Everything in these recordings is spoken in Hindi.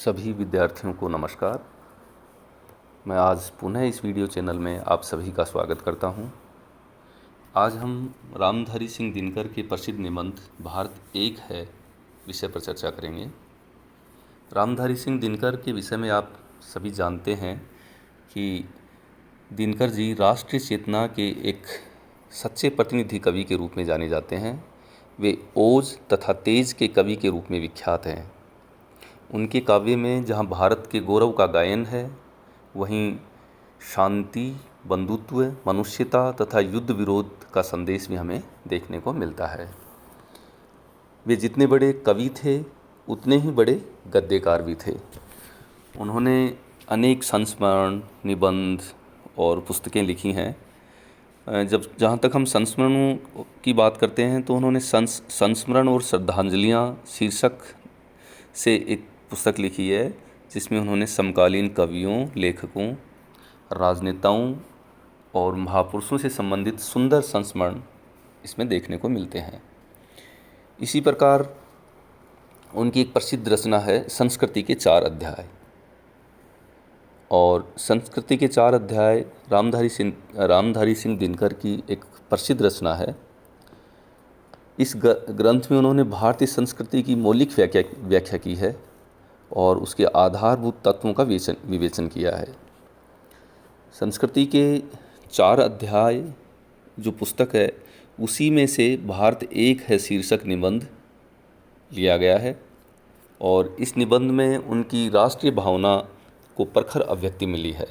सभी विद्यार्थियों को नमस्कार। मैं आज पुनः इस वीडियो चैनल में आप सभी का स्वागत करता हूं। आज हम रामधारी सिंह दिनकर के प्रसिद्ध निबंध भारत एक है विषय पर चर्चा करेंगे। रामधारी सिंह दिनकर के विषय में आप सभी जानते हैं कि दिनकर जी राष्ट्रीय चेतना के एक सच्चे प्रतिनिधि कवि के रूप में जाने जाते हैं। वे ओज तथा तेज के कवि के रूप में विख्यात हैं। उनके काव्य में जहाँ भारत के गौरव का गायन है, वहीं शांति, बंधुत्व, मनुष्यता तथा युद्ध विरोध का संदेश भी हमें देखने को मिलता है। वे जितने बड़े कवि थे उतने ही बड़े गद्यकार भी थे। उन्होंने अनेक संस्मरण, निबंध और पुस्तकें लिखी हैं। जहाँ तक हम संस्मरणों की बात करते हैं तो उन्होंने संस्मरण और श्रद्धांजलियाँ शीर्षक से एक पुस्तक लिखी है, जिसमें उन्होंने समकालीन कवियों, लेखकों, राजनेताओं और महापुरुषों से संबंधित सुंदर संस्मरण इसमें देखने को मिलते हैं। इसी प्रकार उनकी एक प्रसिद्ध रचना है संस्कृति के 4 अध्याय। और संस्कृति के 4 अध्याय रामधारी सिंह दिनकर की एक प्रसिद्ध रचना है। इस ग्रंथ में उन्होंने भारतीय संस्कृति की मौलिक व्याख्या की है और उसके आधारभूत तत्वों का विवेचन किया है। संस्कृति के 4 अध्याय जो पुस्तक है, उसी में से भारत एक है शीर्षक निबंध लिया गया है और इस निबंध में उनकी राष्ट्रीय भावना को प्रखर अभिव्यक्ति मिली है।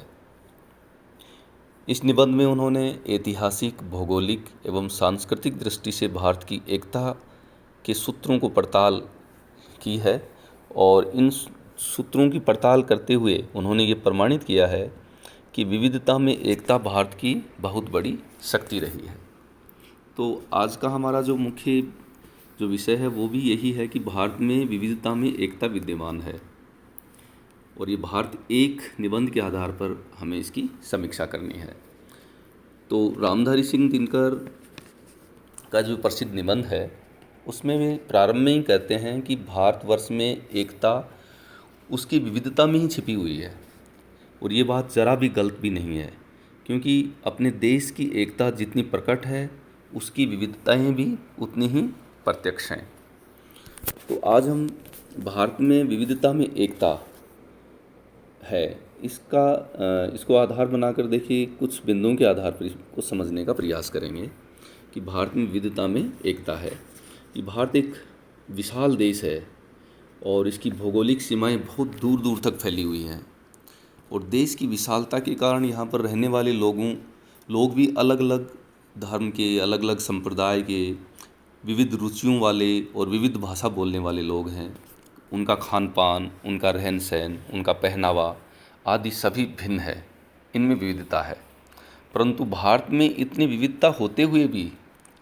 इस निबंध में उन्होंने ऐतिहासिक, भौगोलिक एवं सांस्कृतिक दृष्टि से भारत की एकता के सूत्रों को पड़ताल की है और इन सूत्रों की पड़ताल करते हुए उन्होंने ये प्रमाणित किया है कि विविधता में एकता भारत की बहुत बड़ी शक्ति रही है। तो आज का हमारा जो मुख्य विषय है वो भी यही है कि भारत में विविधता में एकता विद्यमान है और ये भारत एक निबंध के आधार पर हमें इसकी समीक्षा करनी है। तो रामधारी सिंह दिनकर का जो प्रसिद्ध निबंध है उसमें वे प्रारंभ में ही कहते हैं कि भारतवर्ष में एकता उसकी विविधता में ही छिपी हुई है और ये बात ज़रा भी गलत भी नहीं है, क्योंकि अपने देश की एकता जितनी प्रकट है उसकी विविधताएं भी उतनी ही प्रत्यक्ष हैं। तो आज हम भारत में विविधता में एकता है इसको आधार बनाकर देखिए कुछ बिंदुओं के आधार पर इसको समझने का प्रयास करेंगे कि भारत में विविधता में एकता है। कि भारत एक विशाल देश है और इसकी भौगोलिक सीमाएं बहुत दूर दूर तक फैली हुई हैं और देश की विशालता के कारण यहाँ पर रहने वाले लोग भी अलग अलग धर्म के, अलग अलग संप्रदाय के, विविध रुचियों वाले और विविध भाषा बोलने वाले लोग हैं। उनका खान पान, उनका रहन सहन, उनका पहनावा आदि सभी भिन्न है, इनमें विविधता है। परंतु भारत में इतनी विविधता होते हुए भी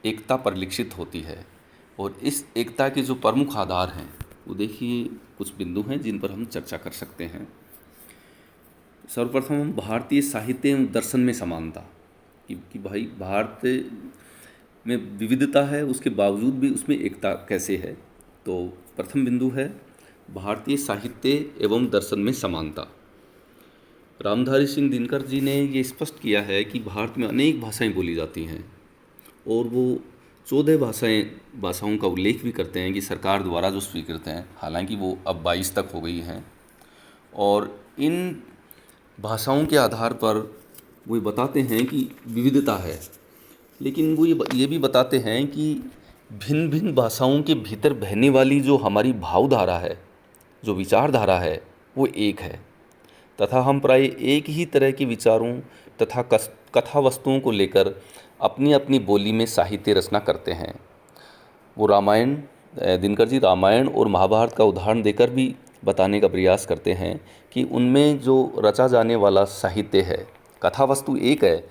एकता परिलक्षित होती है और इस एकता के जो प्रमुख आधार हैं वो देखिए कुछ बिंदु हैं जिन पर हम चर्चा कर सकते हैं। सर्वप्रथम भारतीय साहित्य एवं दर्शन में समानता कि भाई भारत में विविधता है उसके बावजूद भी उसमें एकता कैसे है। तो प्रथम बिंदु है भारतीय साहित्य एवं दर्शन में समानता। रामधारी सिंह दिनकर जी ने ये स्पष्ट किया है कि भारत में अनेक भाषाएं बोली जाती हैं और वो 14 भाषाओं का उल्लेख भी करते हैं कि सरकार द्वारा जो स्वीकृत हैं, हालांकि वो अब 22 तक हो गई हैं। और इन भाषाओं के आधार पर वो बताते हैं कि विविधता है, लेकिन वो ये भी बताते हैं कि भिन्न भिन्न भाषाओं के भीतर बहने वाली जो हमारी भावधारा है, जो विचारधारा है, वो एक है तथा हम प्राय एक ही तरह के विचारों तथा कथा वस्तुओं को लेकर अपनी अपनी बोली में साहित्य रचना करते हैं। वो दिनकर जी रामायण और महाभारत का उदाहरण देकर भी बताने का प्रयास करते हैं कि उनमें जो रचा जाने वाला साहित्य है, कथा वस्तु एक है,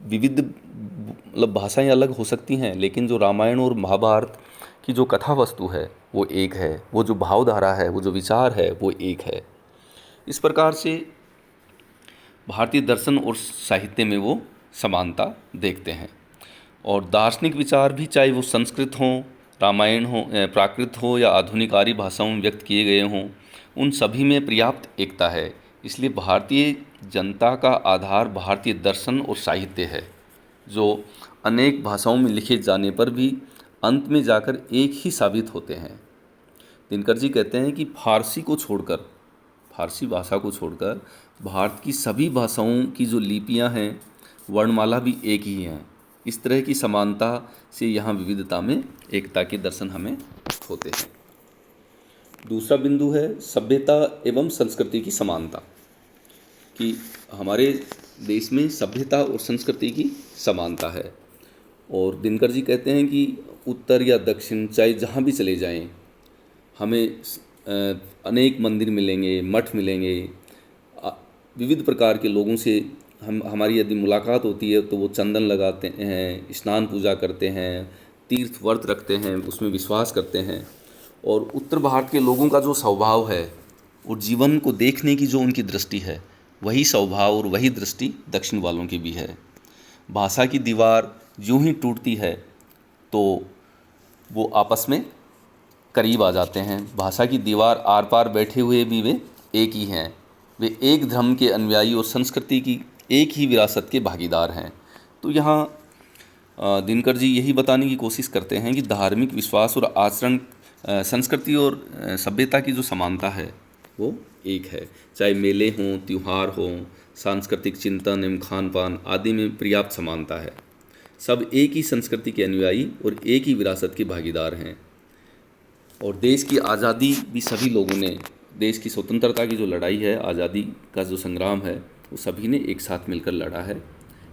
विविध मतलब भाषाएं अलग हो सकती हैं, लेकिन जो रामायण और महाभारत की जो कथा वस्तु है वो एक है, वो जो भावधारा है, वो जो विचार है वो एक है। इस प्रकार से भारतीय दर्शन और साहित्य में वो समानता देखते हैं। और दार्शनिक विचार भी चाहे वो संस्कृत हों, रामायण हो, प्राकृत हो या आधुनिक आर्य भाषाओं में व्यक्त किए गए हों, उन सभी में पर्याप्त एकता है। इसलिए भारतीय जनता का आधार भारतीय दर्शन और साहित्य है, जो अनेक भाषाओं में लिखे जाने पर भी अंत में जाकर एक ही साबित होते हैं। दिनकर जी कहते हैं कि फारसी भाषा को छोड़कर भारत की सभी भाषाओं की जो लिपियां हैं, वर्णमाला भी एक ही हैं। इस तरह की समानता से यहाँ विविधता में एकता के दर्शन हमें होते हैं। दूसरा बिंदु है सभ्यता एवं संस्कृति की समानता, कि हमारे देश में सभ्यता और संस्कृति की समानता है। और दिनकर जी कहते हैं कि उत्तर या दक्षिण चाहे जहाँ भी चले जाएं, हमें अनेक मंदिर मिलेंगे, मठ मिलेंगे, विविध प्रकार के लोगों से हमारी यदि मुलाकात होती है तो वो चंदन लगाते हैं, स्नान पूजा करते हैं, तीर्थ व्रत रखते हैं, उसमें विश्वास करते हैं। और उत्तर भारत के लोगों का जो स्वभाव है और जीवन को देखने की जो उनकी दृष्टि है, वही स्वभाव और वही दृष्टि दक्षिण वालों की भी है। भाषा की दीवार यूं ही टूटती है तो वो आपस में करीब आ जाते हैं। भाषा की दीवार आर पार बैठे हुए भी वे एक ही हैं। वे एक धर्म के अनुयायी और संस्कृति की एक ही विरासत के भागीदार हैं। तो यहाँ दिनकर जी यही बताने की कोशिश करते हैं कि धार्मिक विश्वास और आचरण, संस्कृति और सभ्यता की जो समानता है वो एक है। चाहे मेले हों, त्यौहार हों, सांस्कृतिक चिंतन एवं खान पान आदि में पर्याप्त समानता है। सब एक ही संस्कृति के अनुयायी और एक ही विरासत के भागीदार हैं। और देश की आज़ादी भी सभी लोगों ने, देश की स्वतंत्रता की जो लड़ाई है, आज़ादी का जो संग्राम है, वो सभी ने एक साथ मिलकर लड़ा है।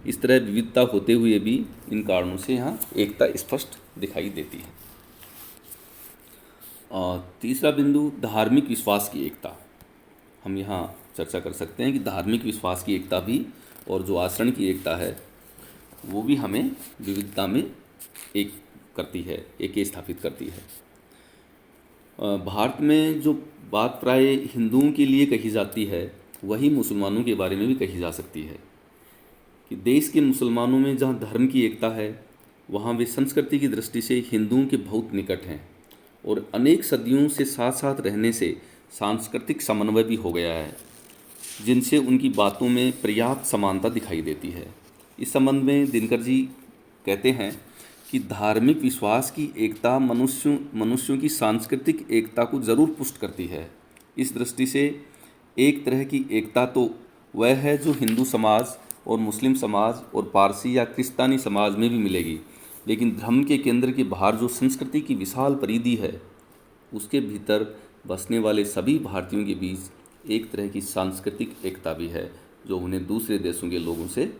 इस तरह विविधता होते हुए भी इन कारणों से यहाँ एकता स्पष्ट दिखाई देती है। और तीसरा बिंदु धार्मिक विश्वास की एकता, हम यहाँ चर्चा कर सकते हैं कि धार्मिक विश्वास की एकता भी और जो आचरण की एकता है वो भी हमें विविधता में एक करती है, एक स्थापित करती है। भारत में जो बात प्राय हिंदुओं के लिए कही जाती है, वही मुसलमानों के बारे में भी कही जा सकती है कि देश के मुसलमानों में जहाँ धर्म की एकता है, वहाँ वे संस्कृति की दृष्टि से हिंदुओं के बहुत निकट हैं और अनेक सदियों से साथ साथ रहने से सांस्कृतिक समन्वय भी हो गया है, जिनसे उनकी बातों में पर्याप्त समानता दिखाई देती है। इस संबंध में दिनकर जी कहते हैं कि धार्मिक विश्वास की एकता मनुष्यों की सांस्कृतिक एकता को जरूर पुष्ट करती है। इस दृष्टि से एक तरह की एकता तो वह है जो हिंदू समाज और मुस्लिम समाज और पारसी या क्रिस्तानी समाज में भी मिलेगी, लेकिन धर्म के केंद्र के बाहर जो संस्कृति की विशाल परिधि है, उसके भीतर बसने वाले सभी भारतीयों के बीच एक तरह की सांस्कृतिक एकता भी है, जो उन्हें दूसरे देशों के लोगों से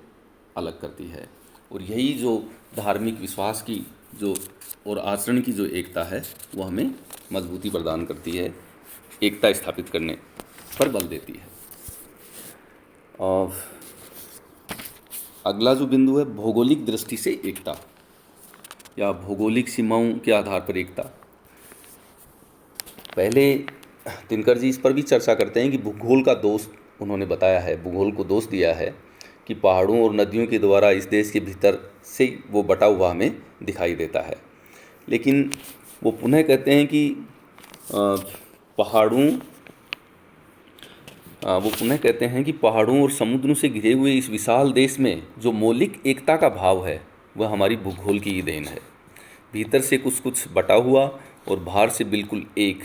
अलग करती है। और यही जो धार्मिक विश्वास की जो और आचरण की जो एकता है, वो हमें मजबूती प्रदान करती है, एकता स्थापित करने पर बल देती है। और अगला जो बिंदु है भौगोलिक दृष्टि से एकता या भौगोलिक सीमाओं के आधार पर एकता। पहले दिनकर जी इस पर भी चर्चा करते हैं कि भूगोल का दोष उन्होंने बताया है, भूगोल को दोष दिया है कि पहाड़ों और नदियों के द्वारा इस देश के भीतर से वो बटा हुआ हमें दिखाई देता है। लेकिन वो पुनः कहते हैं कि पहाड़ों और समुद्रों से घिरे हुए इस विशाल देश में जो मौलिक एकता का भाव है, वह हमारी भूगोल की ही देन है। भीतर से कुछ कुछ बटा हुआ और बाहर से बिल्कुल एक।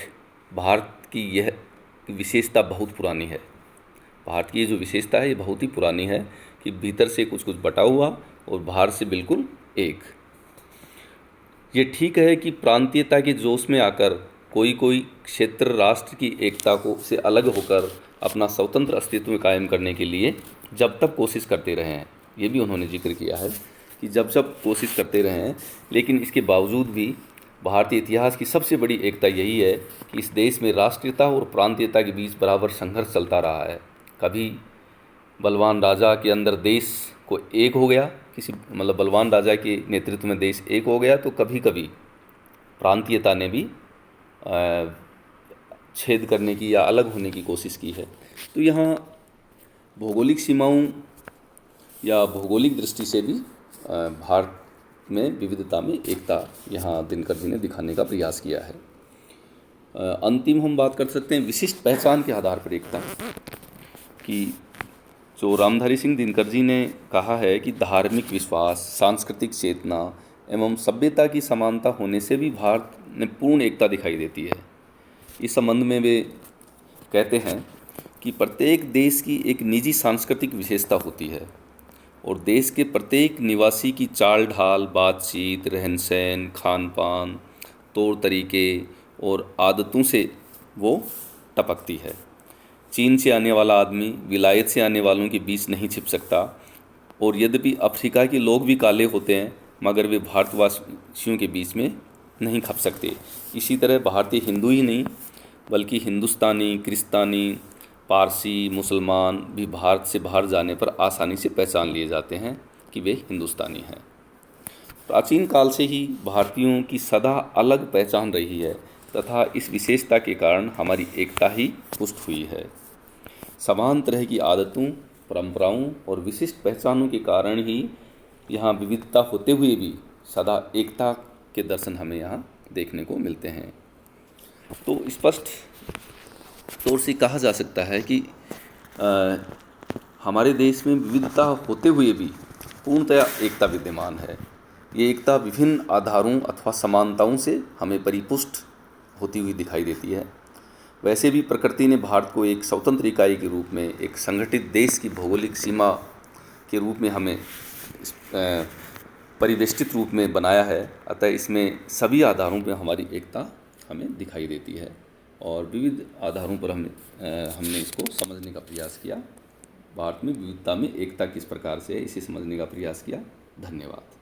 भारत की यह विशेषता बहुत पुरानी है। भारत की ये जो विशेषता है, ये बहुत ही पुरानी है कि भीतर से कुछ कुछ बटा हुआ और बाहर से बिल्कुल एक। ये ठीक है कि प्रांतीयता के जोश में आकर कोई कोई क्षेत्र राष्ट्र की एकता को से अलग होकर अपना स्वतंत्र अस्तित्व कायम करने के लिए जब तक कोशिश करते रहे हैं। ये भी उन्होंने जिक्र किया है कि जब कोशिश करते रहे हैं, लेकिन इसके बावजूद भी भारतीय इतिहास की सबसे बड़ी एकता यही है कि इस देश में राष्ट्रीयता और प्रांतीयता के बीच बराबर संघर्ष चलता रहा है। कभी बलवान राजा के अंदर देश को एक हो गया, बलवान राजा के नेतृत्व में देश एक हो गया, तो कभी कभी प्रांतीयता ने भी छेद करने की या अलग होने की कोशिश की है। तो यहाँ भौगोलिक सीमाओं या भौगोलिक दृष्टि से भी भारत में विविधता में एकता यहाँ दिनकर जी ने दिखाने का प्रयास किया है। अंतिम हम बात कर सकते हैं विशिष्ट पहचान के आधार पर एकता की। जो रामधारी सिंह दिनकर जी ने कहा है कि धार्मिक विश्वास, सांस्कृतिक चेतना एवं सभ्यता की समानता होने से भी भारत में पूर्ण एकता दिखाई देती है। इस संबंध में वे कहते हैं कि प्रत्येक देश की एक निजी सांस्कृतिक विशेषता होती है और देश के प्रत्येक निवासी की चाल ढाल, बातचीत, रहन सहन, खान पान, तौर तरीके और आदतों से वो टपकती है। चीन से आने वाला आदमी विलायत से आने वालों के बीच नहीं छिप सकता, और यद्यपि अफ्रीका के लोग भी काले होते हैं मगर वे भारतवासियों के बीच में नहीं खप सकते। इसी तरह भारतीय हिंदू ही नहीं बल्कि हिंदुस्तानी, क्रिस्तानी, पारसी, मुसलमान भी भारत से बाहर जाने पर आसानी से पहचान लिए जाते हैं कि वे हिंदुस्तानी हैं। प्राचीन काल से ही भारतीयों की सदा अलग पहचान रही है तथा इस विशेषता के कारण हमारी एकता ही पुष्ट हुई है। समान तरह की आदतों, परंपराओं और विशिष्ट पहचानों के कारण ही यहाँ विविधता होते हुए भी सदा एकता के दर्शन हमें यहाँ देखने को मिलते हैं। तो स्पष्ट तौर से कहा जा सकता है कि हमारे देश में विविधता होते हुए भी पूर्णतया एकता विद्यमान है। ये एकता विभिन्न आधारों अथवा समानताओं से हमें परिपुष्ट होती हुई दिखाई देती है। वैसे भी प्रकृति ने भारत को एक स्वतंत्र इकाई के रूप में, एक संगठित देश की भौगोलिक सीमा के रूप में हमें परिवेष्टित रूप में बनाया है। अतः इसमें सभी आधारों पर हमारी एकता हमें दिखाई देती है और विविध आधारों पर हमने इसको समझने का प्रयास किया। भारत में विविधता में एकता किस प्रकार से है इसे समझने का प्रयास किया। धन्यवाद।